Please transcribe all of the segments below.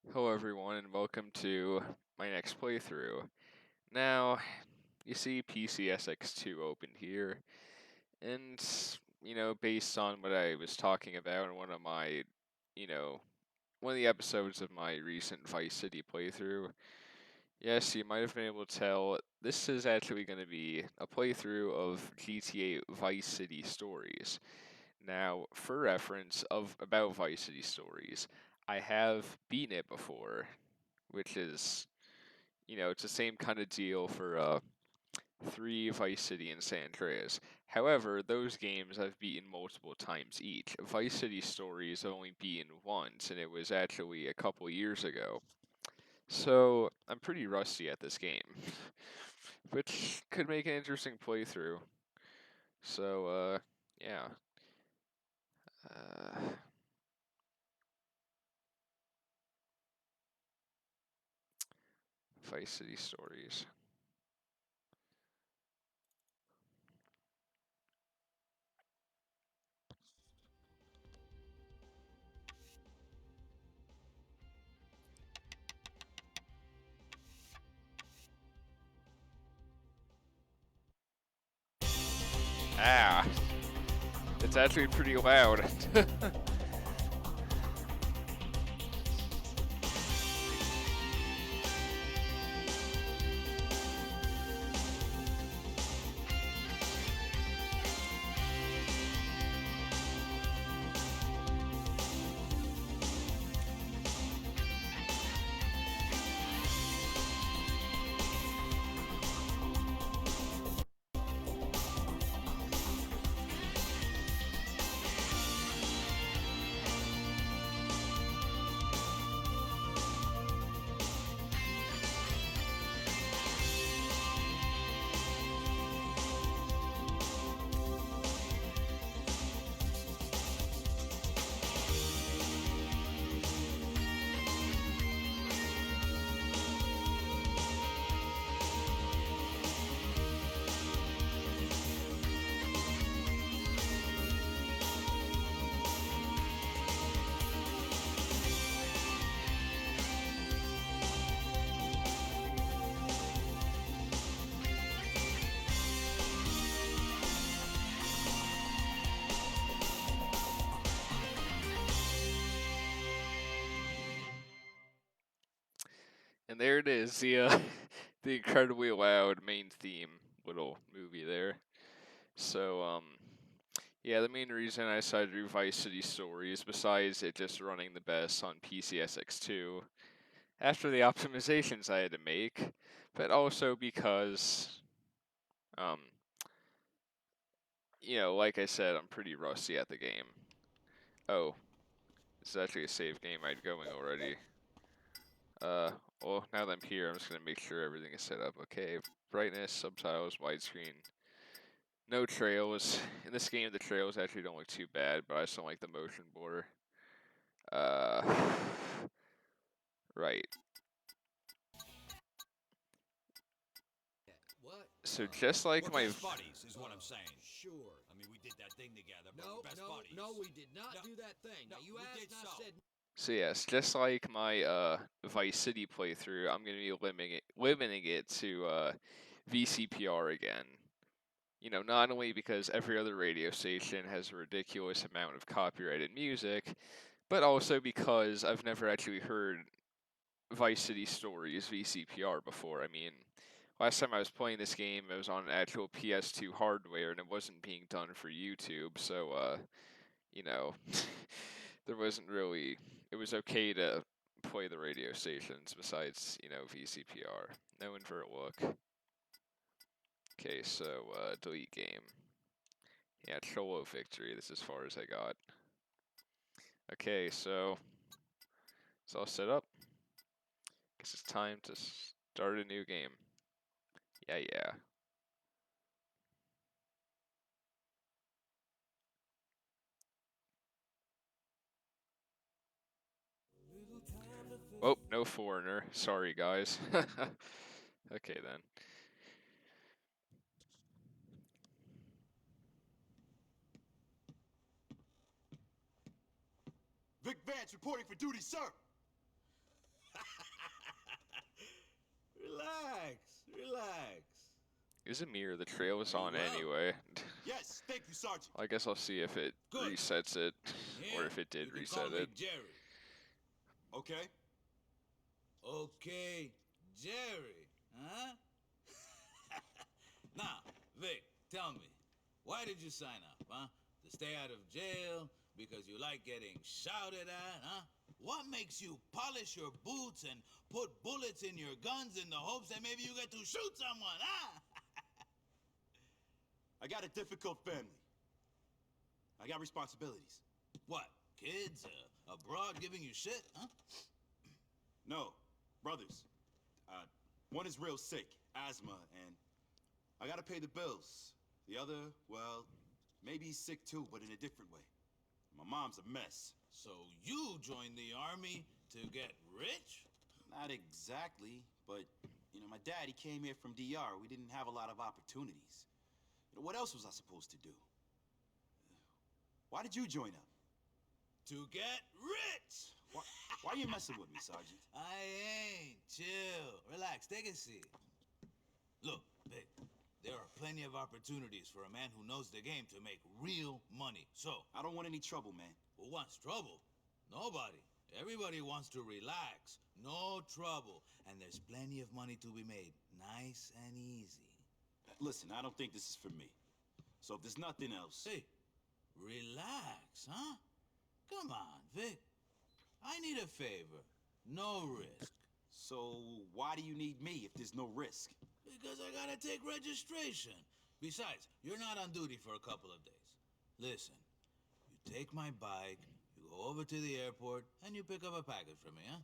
Hello everyone and welcome to my next playthrough. Now, you see PCSX2 opened here, and, based on what I was talking about in one of my, you know, one of the episodes of my recent Vice City playthrough, yes, you might have been able to tell this is actually going to be a playthrough of GTA Vice City Stories. Now, for reference of about Vice City Stories, I have beaten it before, which is, it's the same kind of deal for 3 Vice City and San Andreas. However, those games I've beaten multiple times each. Vice City Stories I've only beaten once, and it was actually a couple years ago. So I'm pretty rusty at this game, which could make an interesting playthrough. So, yeah. Uh, Vice City Stories. Ah, it's actually pretty loud. And there it is, the the incredibly loud main theme little movie there. So yeah, the main reason I decided to do Vice City Stories, besides it just running the best on PCSX2, after the optimizations I had to make, but also because um like I said, I'm pretty rusty at the game. Oh, this is actually a save game I'd going already. Well, now that I'm here, I'm just gonna make sure everything is set up. Okay, brightness, subtitles, widescreen. No trails. In this game, the trails actually don't look too bad, but I just don't like the motion blur. Uh, right. Yeah, what? So just like We're my, best buddies, is what I'm saying. Sure. I mean, we did that thing together, but No, we're best no, buddies. no, we did not No, do that thing. no, Now you we asked did and I so. said so yes, just like my Vice City playthrough, I'm gonna be limiting it to VCPR again. Not only because every other radio station has a ridiculous amount of copyrighted music, but also because I've never actually heard Vice City Stories VCPR before. I mean, last time I was playing this game, it was on actual PS2 hardware and it wasn't being done for YouTube, so you know, there wasn't really. It was okay to play the radio stations besides VCPR. No invert look. Okay, so delete game. Yeah, Cholo victory. This is as far as I got. Okay, so it's all set up. Guess it's time to start a new game. Yeah, yeah. Oh, no foreigner. Sorry, guys. Okay, then. Vic Vance reporting for duty, sir. Relax. Izmir, the trail is Very on well. anyway. Yes, thank you, Sergeant. I guess I'll see if it Good. resets it, or Here, if it did you can call reset me it. Jerry. Okay. Okay, Jerry, huh? Now, Vic, tell me, why did you sign up, huh? To stay out of jail? Because you like getting shouted at, huh? What makes you polish your boots and put bullets in your guns in the hopes that maybe you get to shoot someone, huh? I got a difficult family. I got responsibilities. What, kids abroad giving you shit, huh? No, brothers. One is real sick, asthma, and I gotta pay the bills. The other, well, maybe he's sick too, but in a different way. My mom's a mess. So you joined the army to get rich? Not exactly, but, my dad, he came here from DR. We didn't have a lot of opportunities. What else was I supposed to do? Why did you join up? To get rich! Why are you messing with me, Sergeant? I ain't. Chill. Relax. Take a seat. Look, Vic, there are plenty of opportunities for a man who knows the game to make real money. So, I don't want any trouble, man. who wants trouble? Nobody. Everybody wants to relax. No trouble. And there's plenty of money to be made. Nice and easy. Listen, I don't think this is for me. So if there's nothing else... Hey, relax, huh? Come on, Vic. I need a favor. No risk. So why do you need me if there's no risk? Because I gotta take registration. Besides, you're not on duty for a couple of days. Listen, you take my bike, you go over to the airport, and you pick up a package for me, huh?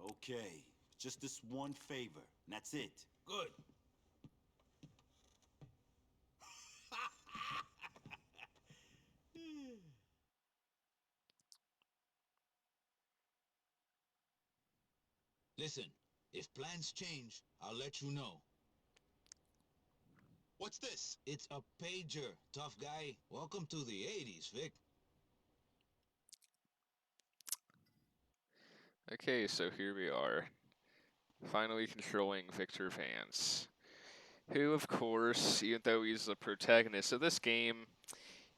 Okay, just this one favor, and that's it. Good. Listen, if plans change, I'll let you know. What's this? It's a pager, tough guy. Welcome to the 80s, Vic. Okay, so here we are, finally controlling Victor Vance, who, of course, even though he's the protagonist of this game,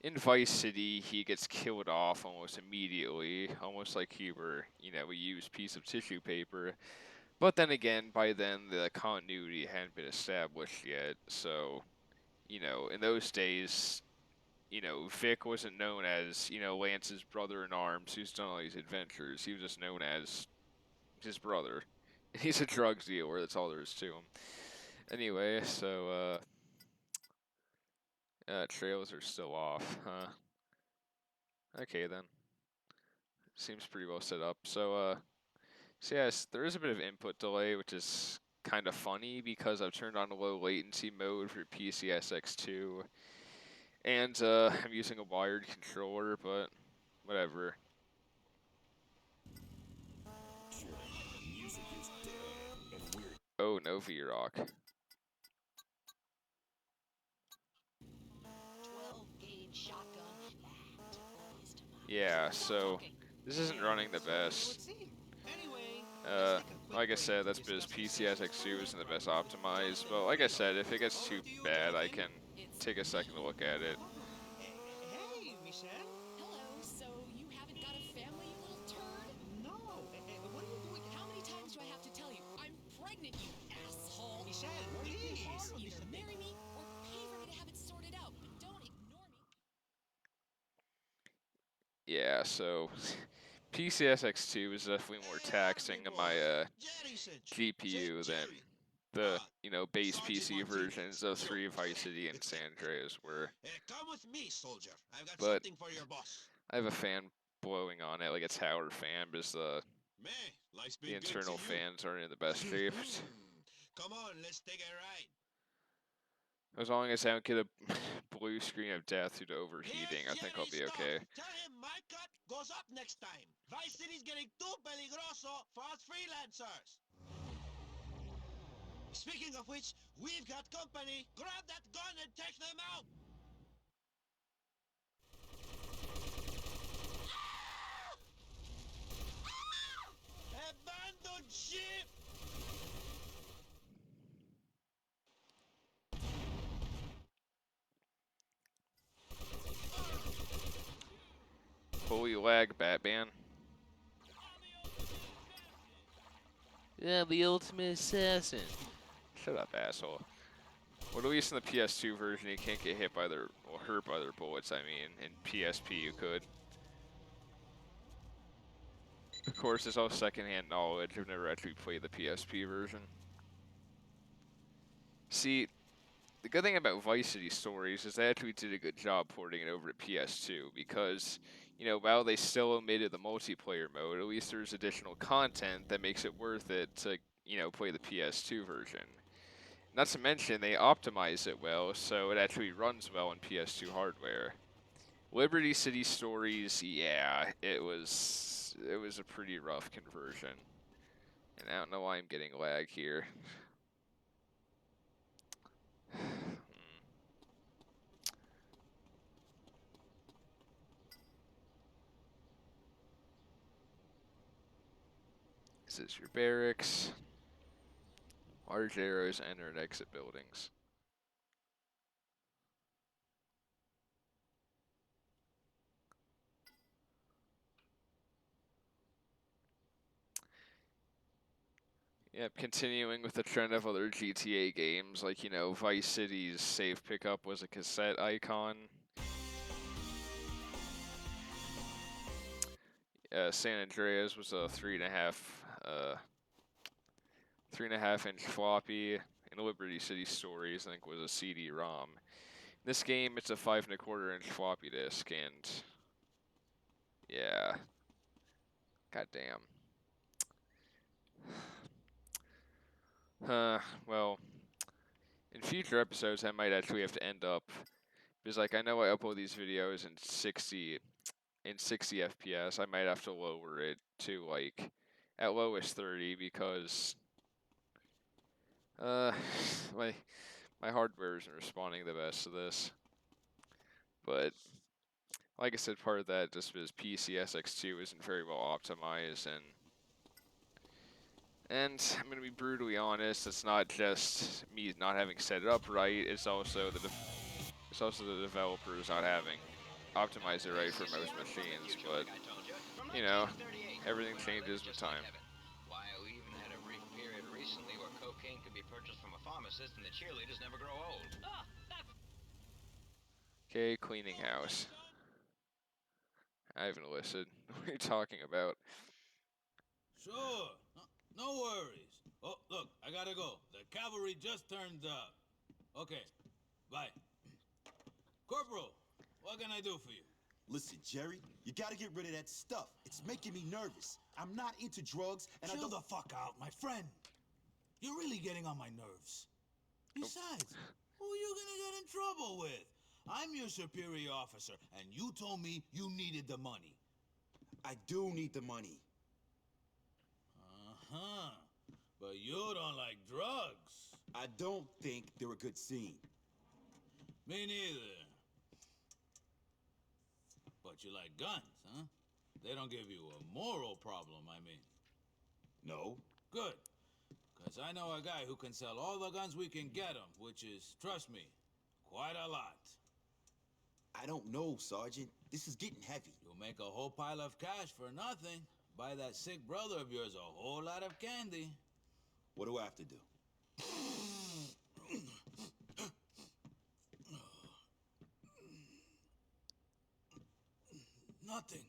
in Vice City, he gets killed off almost immediately, almost like he were, a used piece of tissue paper. But then again, by then, the continuity hadn't been established yet, so, in those days, Vic wasn't known as, Lance's brother-in-arms who's done all these adventures. He was just known as his brother. He's a drug dealer, that's all there is to him. Anyway, so, trails are still off, huh? Okay, then. Seems pretty well set up. So yes, there is a bit of input delay, which is kind of funny because I've turned on a low latency mode for PCSX2. And I'm using a wired controller, but whatever. Oh, no V-Rock. 12-gauge shotgun. That is to my Yeah, so this isn't running the best. Like I said, that's because PCSX2 isn't the best optimized, but like I said, if it gets too bad, I can take a second to look at it. Hey, Michelle. Hello, so you haven't got a family, you little turd? No. What are you doing? How many times do I have to tell you? I'm pregnant, you asshole! Michelle, please. Either marry me or pay for me to have it sorted out, but don't ignore me. Yeah, so PCSX2 is definitely more taxing on my GPU than the, base PC versions of 3 Vice City and San Andreas were. Come with me, soldier. I've got But something for your boss. I have a fan blowing on it, like a tower fan, because May, life's the been good internal to you. fans aren't in the best shape. Come on, let's take a ride. As long as I don't get a blue screen of death due to overheating, I think I'll be okay. Tell him my cut goes up next time. Vice City's getting too peligroso for us freelancers. Speaking of which, we've got company. Grab that gun and take them out. Abandoned ship! lag, Batman. Yeah, the ultimate assassin. Shut up, asshole. Well, at least in the PS2 version, you can't get hit by their, or hurt by their bullets, I mean. In PSP, you could. Of course, it's all secondhand knowledge. I've never actually played the PSP version. See, the good thing about Vice City Stories is they actually did a good job porting it over to PS2 because, you know, while they still omitted the multiplayer mode, at least there's additional content that makes it worth it to, you know, play the PS2 version. Not to mention, they optimize it well, so it actually runs well on PS2 hardware. Liberty City Stories, yeah, it was a pretty rough conversion. And I don't know why I'm getting lag here. This is your barracks. Large arrows enter and exit buildings. Yep, continuing with the trend of other GTA games, like, you know, Vice City's save pickup was a cassette icon. San Andreas was a 3.5 inch floppy, and Liberty City Stories, I think, was a CD-ROM. In this game, it's a 5.25 inch floppy disk, and yeah, goddamn. Well, in future episodes, I might actually have to end up, because, like, I know I upload these videos in 60 FPS. I might have to lower it to, like, at lowest 30, because my hardware isn't responding the best to this. But like I said, part of that just because PCSX2 isn't very well optimized, and I'm gonna be brutally honest, it's not just me not having set it up right, it's also the developers not having optimized it right for most machines. But you know, everything changes with time. Why, we even had a brief period recently where cocaine could be purchased from a pharmacist and the cheerleaders never grow old. Okay, cleaning house. I haven't listened. What are you talking about? Sure. No worries. Oh, look, I gotta go. The cavalry just turned up. Okay, bye. Corporal, what can I do for you? Listen, Jerry, you gotta get rid of that stuff. It's making me nervous. I'm not into drugs, and I Chill don't... the fuck out, my friend. You're really getting on my nerves. Besides, who are you gonna get in trouble with? I'm your superior officer, and you told me you needed the money. I do need the money. Uh-huh. But you don't like drugs. I don't think they're a good scene. Me neither. But you like guns, huh? They don't give you a moral problem, I mean. No. Good. Because I know a guy who can sell all the guns we can get him, which is, trust me, quite a lot. I don't know, Sergeant. This is getting heavy. You'll make a whole pile of cash for nothing. Buy that sick brother of yours a whole lot of candy. What do I have to do? Nothing.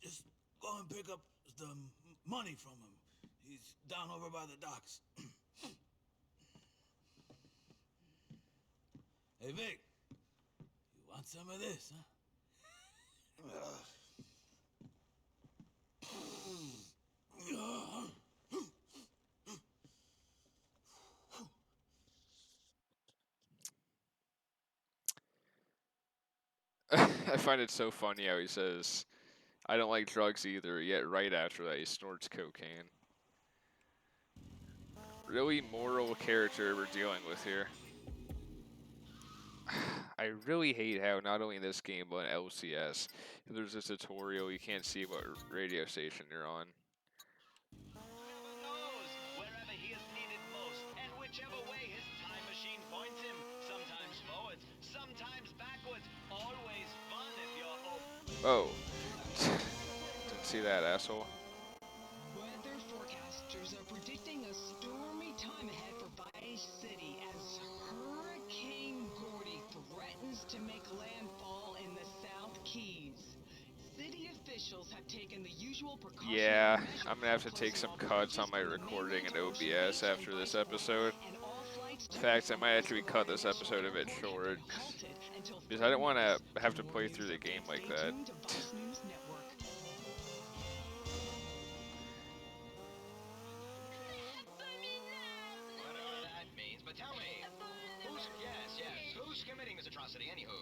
Just go and pick up the money from him. He's down over by the docks. Hey, Vic. You want some of this, huh? I find it so funny how he says, I don't like drugs either, yet right after that he snorts cocaine. Really moral character we're dealing with here. I really hate how not only in this game but in LCS, there's a tutorial, you can't see what radio station you're on. Whoever knows, wherever he is needed most, and whichever way his time machine points him. Sometimes forwards, sometimes backwards. Always fun if you're Oh. see that, asshole. Weather forecasters are predicting a stormy time ahead for Vice City as Hurricane Gordy threatens to make landfall in the South Keys. City officials have taken the usual precautionary Yeah, measures, I'm gonna have to take closing some all cuts on bridges my from the recording mainland in to Ocean OBS Beach and after this vice episode. versa, and all flights In to fact, I and might from actually cut this International episode a bit Airport have short. been halted until Because I don't further want to notice. have For to more play news through the game updates, like stay that. tuned to Vice News Network. Whatever that means, but tell me, who's committing this atrocity, anywho?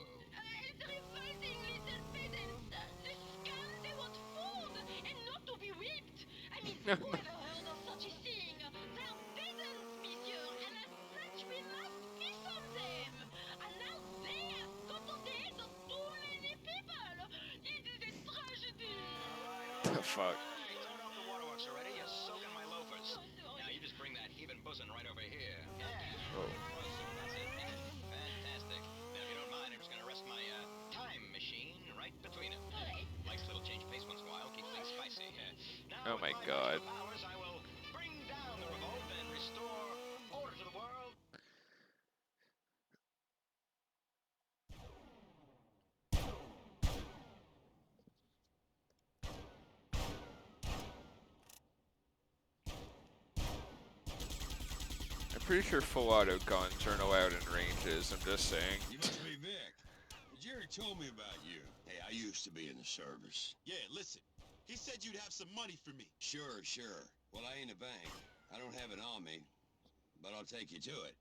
Revolting little peasants. The scum, they want food and not to be whipped. I mean, who ever heard of such a thing? They are peasants, monsieur, and as such we must feast on them. And now they have cut off the heads of too many people. It is a tragedy. The fuck? Turn off the waterworks already. You're soaking my loafers. Oh, sorry. Now you just bring that heaving bosom right over here. Yeah. Whoa. That's it. Fantastic. Now, if you don't mind, I'm just gonna rest my time machine right between them. Likes a little change of pace once in a while. Keep things spicy. Now, Oh my with God. magical powers, I will bring down the revolt and restore order to the world. I'm pretty sure full auto guns aren't allowed in ranges, I'm just saying. You must be Vic. Jerry told me about you. Hey, I used to be in the service. Yeah, listen. He said you'd have some money for me. Sure, sure. Well, I ain't a bank. I don't have it on me, but I'll take you to it.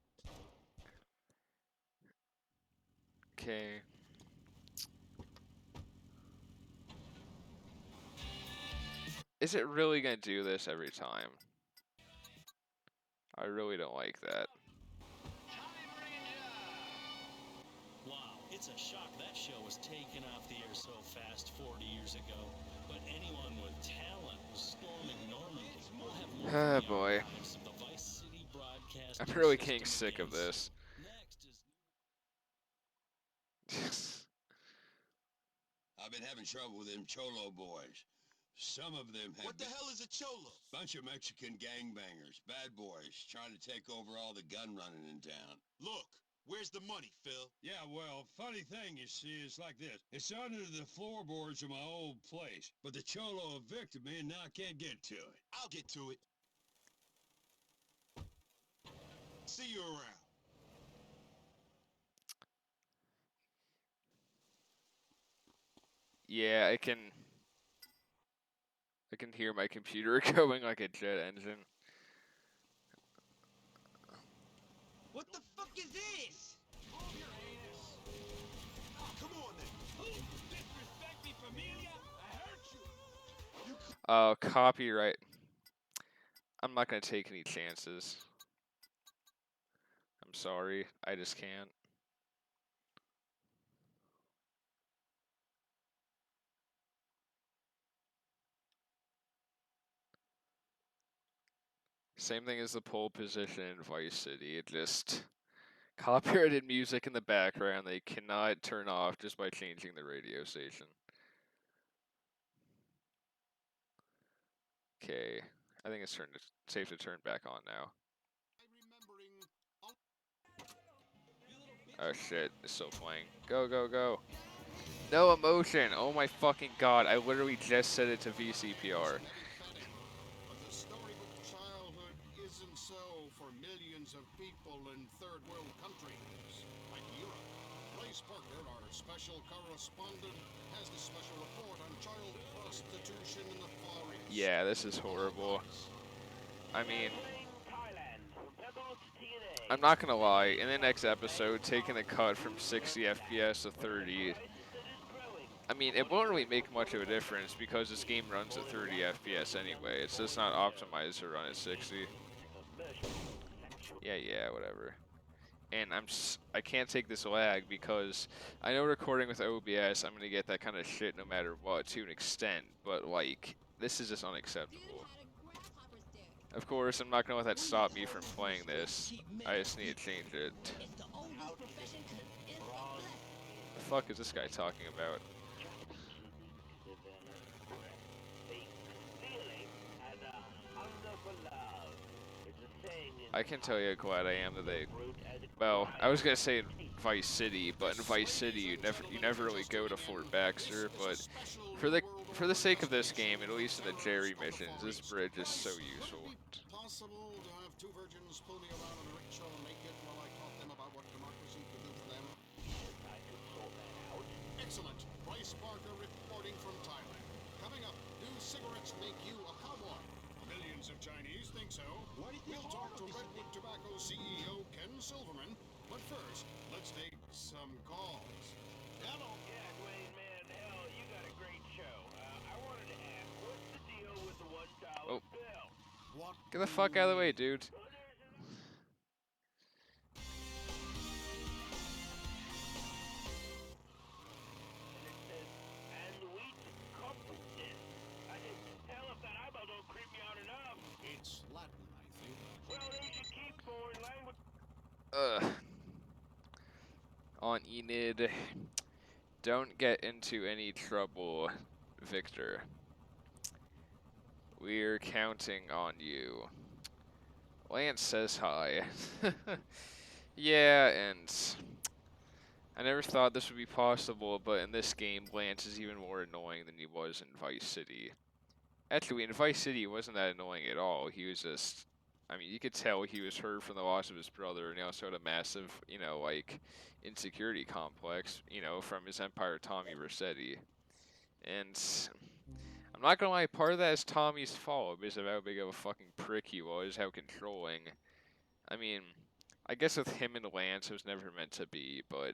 Okay. Is it really gonna do this every time? I really don't like that. Wow, it's a shock that show was taken off the air so fast 40 years ago. But anyone with talent was storming Normandy. We'll have more Oh from the boy. archives of the Vice City Broadcasting I'm really System getting sick of fans. this. Next is I've been having trouble with them Cholo boys. Some of them have What the hell is a cholo? bunch of Mexican gangbangers, bad boys, trying to take over all the gun running in town. Look, where's the money, Phil? Yeah, well, funny thing, you see, it's like this. It's under the floorboards of my old place, but the Cholo evicted me and now I can't get to it. I'll get to it. See you around. Yeah, I can hear my computer going like a jet engine. What the fuck is this? Come on then. Disrespect me, familia? I hurt you. Oh, copyright. I'm not gonna take any chances. I'm sorry, I just can't. Same thing as the pole position in Vice City. It just copyrighted music in the background they cannot turn off just by changing the radio station. Okay, I think it's safe to turn back on now. Oh shit, it's still playing. Go, go, go. No emotion. Oh my fucking god, I literally just set it to VCPR. But the storybook childhood isn't so for millions of people in third world countries like Europe. Blaise Parker, our special correspondent, has the special report on child prostitution in the Far East. Yeah, this is horrible. I mean, I'm not gonna lie, in the next episode, taking a cut from 60 FPS to 30, I mean, it won't really make much of a difference because this game runs at 30 FPS anyway. It's just not optimized to run at 60. Yeah, whatever. And I can't take this lag because I know recording with OBS, I'm gonna get that kind of shit no matter what to an extent, but like, this is just unacceptable. Of course, I'm not gonna let that stop me from playing this. I just need to change it. The fuck is this guy talking about? I can tell you how glad I am that they. Well, I was gonna say in Vice City, but in Vice City you never really go to Fort Baxter. But for the sake of this game, at least in the Jerry missions, this bridge is so useful. Possible to have two virgins pull me around in a rickshaw naked while I taught them about what democracy could do for them? I can sort that out. Excellent. Bryce Parker reporting from Thailand. Coming up, do cigarettes make you a cowboy? Millions of Chinese think so. We'll talk to Redwood Tobacco CEO Ken Silverman. But first, let's take some calls. Hello. Yeah, Dwayne, man, hell, you got a great show. I wanted to ask, what's the deal with the $1 Oh. bill? What? Get the fuck out of the way, dude. And the wheat compasses. I didn't tell if that eyeball don't creep me out enough. It's Latin, I think. Well, they should keep foreign language. On Enid, don't get into any trouble, Victor. We're counting on you. Lance says hi. Yeah, and I never thought this would be possible, but in this game, Lance is even more annoying than he was in Vice City. Actually, in Vice City, he wasn't that annoying at all. He was just, I mean, you could tell he was hurt from the loss of his brother, and he also had a massive, you know, like, insecurity complex, you know, from his Empire Tommy Vercetti. And I'm not gonna lie, part of that is Tommy's fault because of how big of a fucking prick he was, how controlling. I mean, I guess with him and Lance, it was never meant to be, but,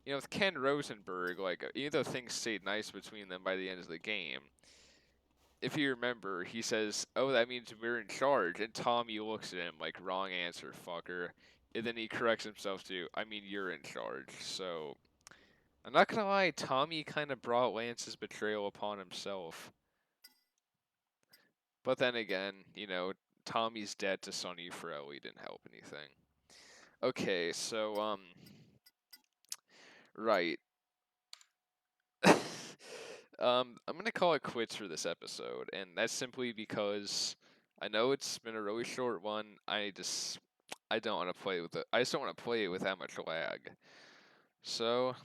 you know, with Ken Rosenberg, like, even though things stayed nice between them by the end of the game, if you remember, he says, "Oh, that means we're in charge," and Tommy looks at him like, "Wrong answer, fucker." And then he corrects himself to, "I mean, you're in charge." So, I'm not gonna lie, Tommy kind of brought Lance's betrayal upon himself. But then again, you know, Tommy's debt to Sonny Forelli didn't help anything. Okay, so, right. I'm gonna call it quits for this episode, and that's simply because I know it's been a really short one. I don't want to play with it. I just don't want to play it with that much lag. So,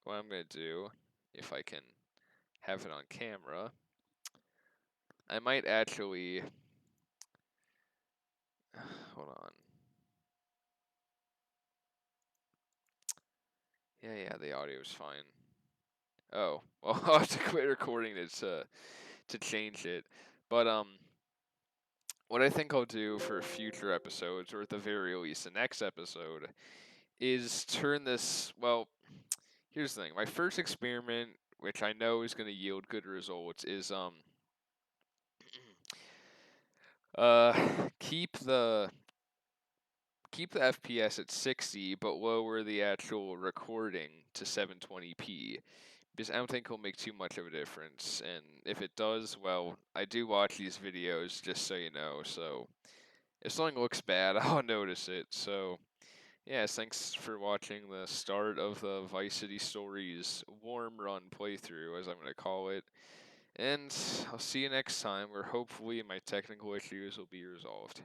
what I'm gonna do, if I can have it on camera, I might actually hold on. Yeah, the audio is fine. Oh, well, I'll have to quit recording to change it. But what I think I'll do for future episodes, or at the very least the next episode, is turn this. Well, here's the thing. My first experiment, which I know is going to yield good results, is keep the FPS at 60, but lower the actual recording to 720p. Because I don't think it'll make too much of a difference, and if it does, well, I do watch these videos, just so you know, so if something looks bad, I'll notice it. So, yes, thanks for watching the start of the Vice City Stories warm run playthrough, as I'm going to call it, and I'll see you next time, where hopefully my technical issues will be resolved.